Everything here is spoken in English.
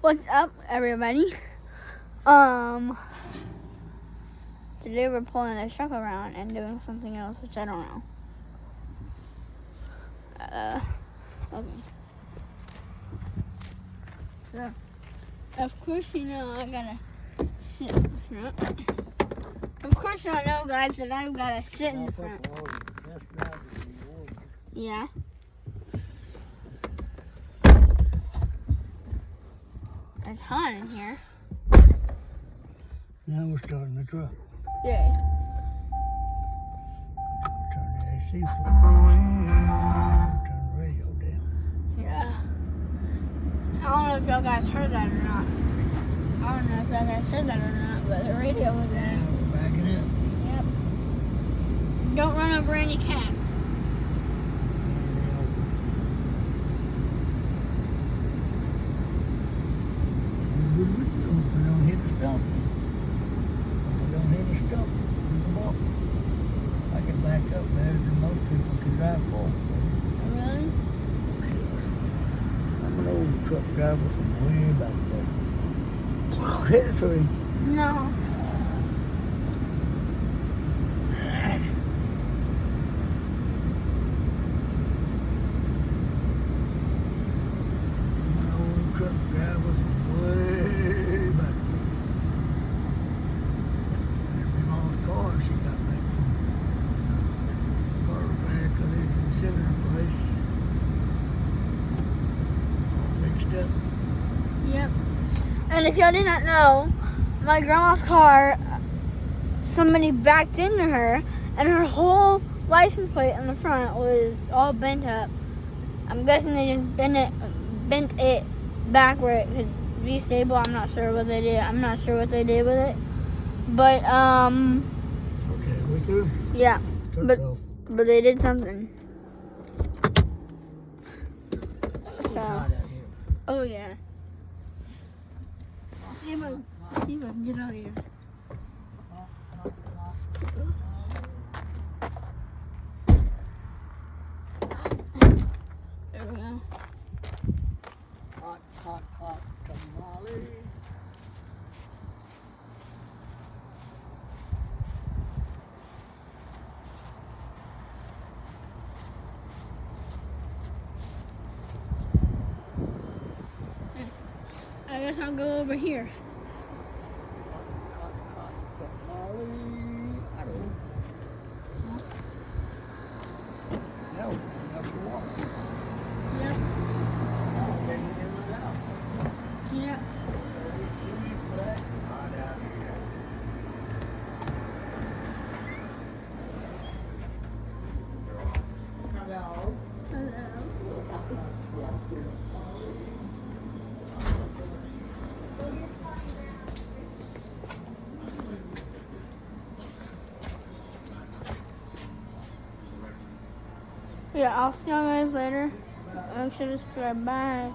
What's up, everybody? Today we're pulling a truck around and doing something else, which I don't know. Okay. So, of course you know I gotta sit in the front. Of course I know, guys, that I've gotta sit in the front. Yeah. It's hot in here. Now we're starting the truck. Yay. I'll turn the AC for turn the radio down. Yeah. I don't know if y'all guys heard that or not. But the radio was Now in. we're backing up. Yep. Don't run over any cats. Hope we don't hit the stump. Hope we don't hit the stump with the bump. I can back up better than most people can drive forward. Really? I'm an old truck driver from way back there. Hit a tree. No. I'm an old truck driver from way back there. And my mom's car, she got back from car repair, collision center place. All fixed up. Yep. And if y'all did not know, my grandma's car, somebody backed into her, and her whole license plate on the front was all bent up. I'm guessing they just bent it back where it could be stable. I'm not sure what they did with it. But Okay, we through? yeah. Truck's off. But they did something. It's hot out here. Oh yeah. See if I can get out of here. There we go. Hot, hot, hot tamale. I guess I'll go over here. Hot, hot, hot tamale. I don't know. No, enough to walk. Yep. Okay, in and out. Yep. Hot out here. Hello. Yeah, I'll see you guys later. Make sure to subscribe. Bye.